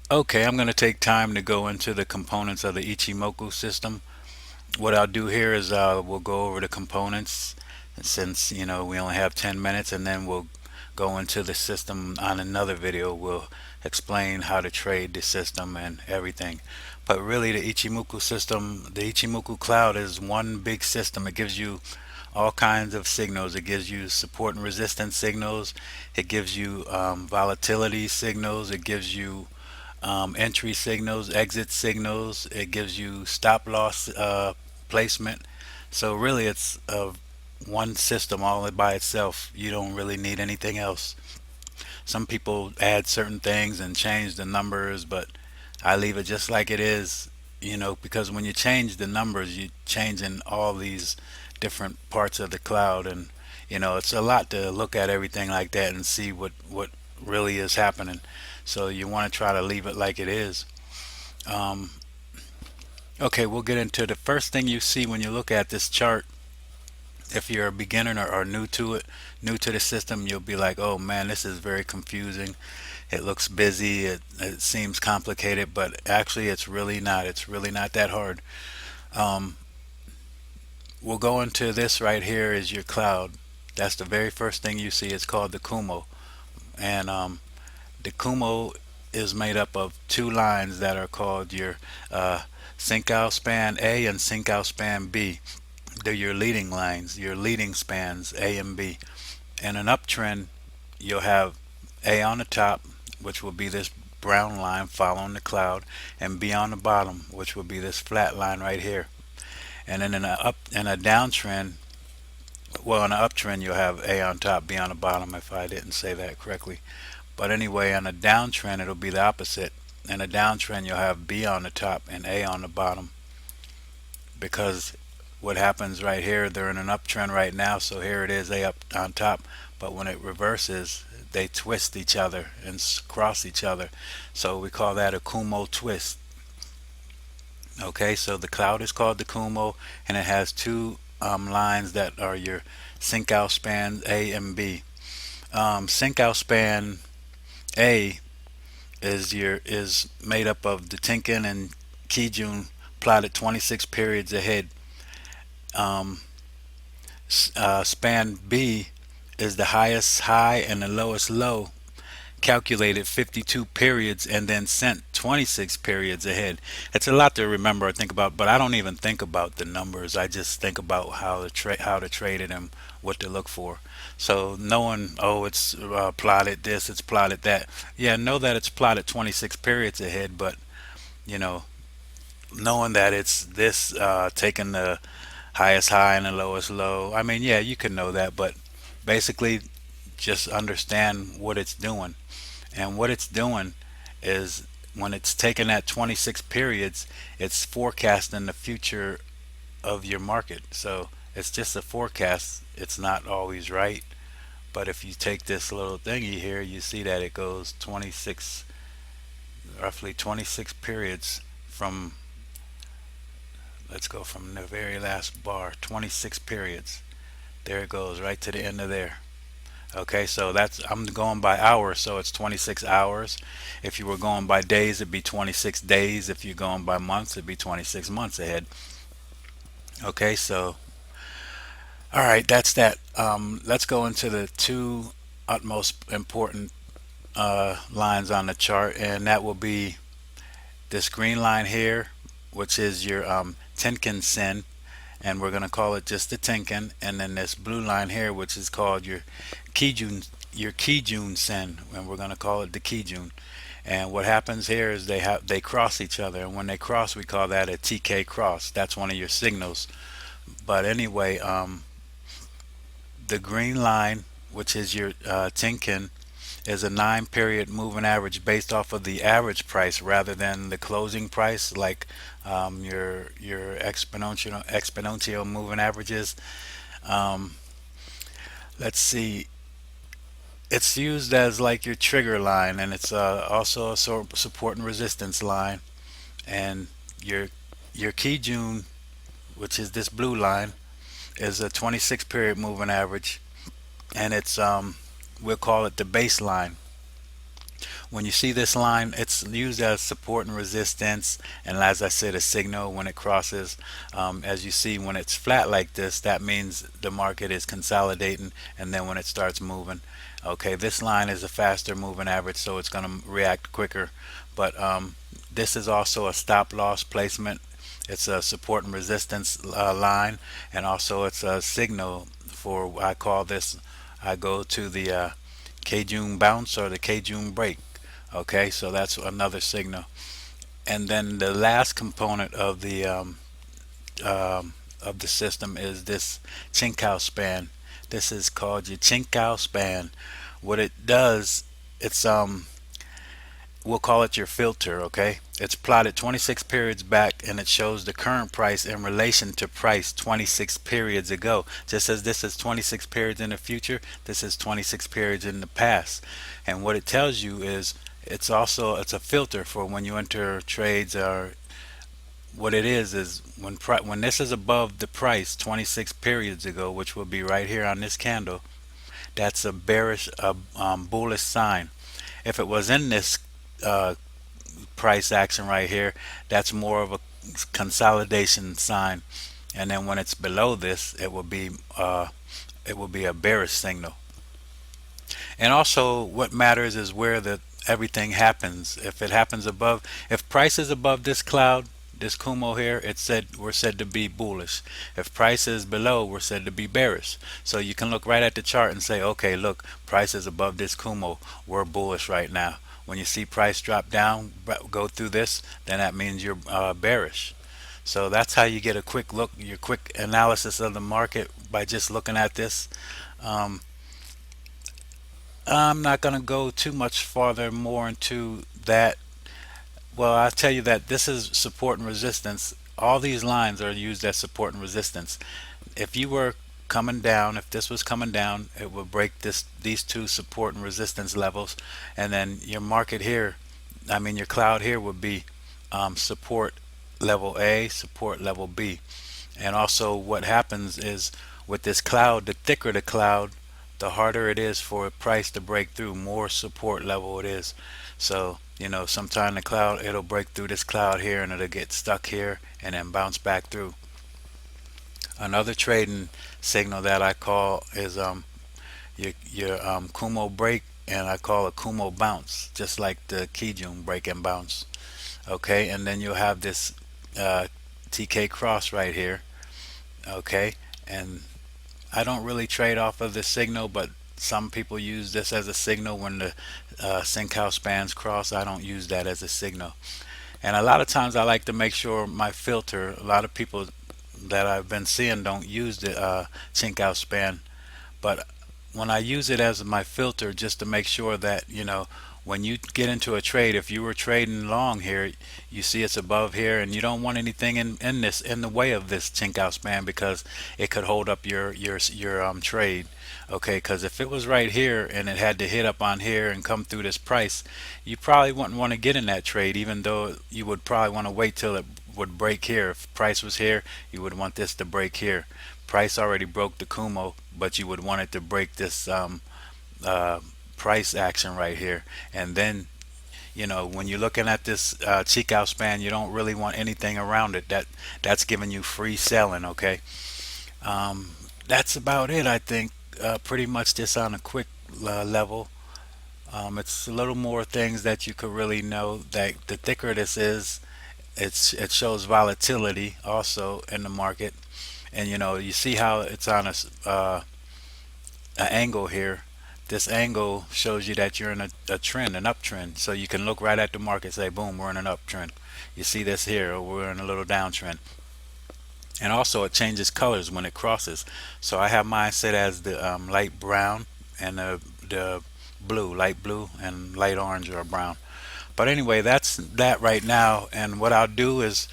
Okay, I'm going to take time to go into the components of the Ichimoku system. What I'll do here is we'll go over the components since we only have 10 minutes, and then we'll go into the system on another video. We'll explain how to trade the system and everything. But really, the Ichimoku cloud is one big system. It gives you all kinds of signals. It gives you support and resistance signals. It gives you volatility signals. It gives you entry signals, exit signals. It gives you stop loss placement. So really, it's one system all by itself. You don't really need anything else. Some people add certain things and change the numbers, but I leave it just like it is. Because when you change the numbers, you change in all these different parts of the cloud, and it's a lot to look at everything like that and see what really is happening. So you want to try to leave it like it is. Um, okay, we'll get into the first thing you see when you look at this chart. If you're a beginner or new to it, new to the system, you'll be like, oh man, this is very confusing. It looks busy. It seems complicated, but actually, it's really not. It's really not that hard. Um, we'll go into this right here is your cloud. That's the very first thing you see. It's called the Kuhmo. And the Kuhmo is made up of two lines that are called your uh, sync out span A and sync out span B. They're your leading lines, your leading spans A and B. In an uptrend, you'll have A on the top, which will be this brown line following the cloud, and B on the bottom, which will be this flat line right here. And then in a downtrend, well, in an uptrend, you'll have A on top, B on the bottom. If I didn't say that correctly, but anyway, on a downtrend, it'll be the opposite. In a downtrend, you'll have B on the top and A on the bottom, because what happens right here, they're in an uptrend right now, so here it is, A up on top. But when it reverses, they twist each other and cross each other. So we call that a Kuhmo twist. Okay, so the cloud is called the Kuhmo, and it has two lines that are your sync out span A and B. Sync out span A is made up of the Tinkin and Kijoon plotted 26 periods ahead. Um, Span B is the highest high and the lowest low, calculated 52 periods and then sent 26 periods ahead. It's a lot to remember or think about, but I don't even think about the numbers. I just think about how to trade it and what to look for. So knowing, oh, it's plotted this, it's plotted that. Yeah, know that it's plotted 26 periods ahead, but you know, knowing that it's this taking the highest high and the lowest low. I mean, yeah, you can know that, but basically just understand what it's doing. And what it's doing is when it's taking that 26 periods, it's forecasting the future of your market. So it's just a forecast. It's not always right. But if you take this little thingy here, you see that it goes 26, roughly 26 periods from, let's go from the very last bar, 26 periods. There it goes right to the end of there. Okay, so that's, I'm going by hours, so it's 26 hours. If you were going by days, it'd be 26 days. If you're going by months, it'd be 26 months ahead. Okay, so all right, that's that. Let's go into the two utmost important lines on the chart, and that will be this green line here, which is your Tinkin sin, and we're going to call it just the Tinkin, and then this blue line here, which is called your Kijoon sin, and we're going to call it the Kijoon. And what happens here is they cross each other, and when they cross, we call that a TK cross. That's one of your signals. But anyway, the green line, which is your Tinkin, is a 9 period moving average based off of the average price rather than the closing price, like your exponential moving averages. Um, let's see. It's used as like your trigger line, and it's also a support and resistance line. And your Kijun, which is this blue line, is a 26 period moving average, and it's we'll call it the baseline. When you see this line, it's used as support and resistance, and as I said, a signal when it crosses. As you see, when it's flat like this, that means the market is consolidating, and then when it starts moving, okay, this line is a faster moving average, so it's going to react quicker. But this is also a stop loss placement. It's a support and resistance line, and also it's a signal for, I call this, I go to the Kijoon bounce or the Kijoon break. Okay, so that's another signal. And then the last component of the system is this Chinkau span. This is called your Chinkau span. What it does, it's we'll call it your filter, okay? It's plotted 26 periods back, and it shows the current price in relation to price 26 periods ago. Just as this is 26 periods in the future, this is 26 periods in the past. And what it tells you is it's a filter for when you enter trades. Or what it is when this is above the price 26 periods ago, which will be right here on this candle, that's a bearish bullish sign. If it was in this uh, price action right here, that's more of a consolidation sign. And then when it's below this, it will be a bearish signal. And also, what matters is where the everything happens. If it happens above, if price is above this cloud, this Kuhmo here, we're said to be bullish. If price is below, we're said to be bearish. So you can look right at the chart and say, okay, look, price is above this Kuhmo, we're bullish right now. When you see price drop down, go through this, then that means you're bearish. So that's how you get a quick look, your quick analysis of the market by just looking at this. Um, I'm not going to go too much farther more into that. Well, I'll tell you that this is support and resistance. All these lines are used as support and resistance. If you were coming down, if this was coming down, it would break these two support and resistance levels, and then your market here, I mean your cloud here would be support level A, support level B. And also what happens is with this cloud, the thicker the cloud, the harder it is for a price to break through, more support level it is. So, sometime the cloud, it'll break through this cloud here and it'll get stuck here and then bounce back through. Another trading signal that I call is your Kuhmo break, and I call a Kuhmo bounce, just like the Kijoon break and bounce. Okay, and then you'll have this TK cross right here. Okay, and I don't really trade off of this signal, but some people use this as a signal when the Chinkau spans cross. I don't use that as a signal. And a lot of times I like to make sure my filter, a lot of people that I've been seeing don't use the Chinkau span, but when I use it as my filter, just to make sure that when you get into a trade, if you were trading long here, you see it's above here, and you don't want anything in the way of this Chinkau span, because it could hold up your trade. Okay, because if it was right here and it had to hit up on here and come through this price, you probably wouldn't want to get in that trade, even though you would probably want to wait till it would break here. If price was here, you would want this to break here. Price already broke the Kumo, but you would want it to break this uh, price action right here. And then, when you're looking at this Chinkau span, you don't really want anything around it. That's giving you free selling. Okay, that's about it. I think pretty much just on a quick level. It's a little more things that you could really know. That the thicker this is, it shows volatility also in the market. And you see how it's on an angle here. This angle shows you that you're in a trend, an uptrend. So you can look right at the market, say, boom, we're in an uptrend. You see this here, or we're in a little downtrend. And also it changes colors when it crosses. So I have mine set as the light brown, and the blue, light blue, and light orange or brown. But anyway, that's that right now. And what I'll do is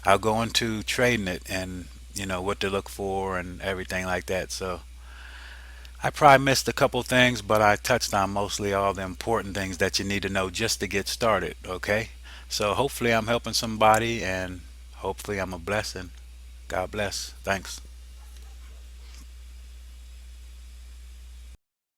I'll go into trading it, and what to look for and everything like that. So I probably missed a couple things, but I touched on mostly all the important things that you need to know just to get started. Okay, so hopefully I'm helping somebody, and hopefully I'm a blessing. God bless. Thanks.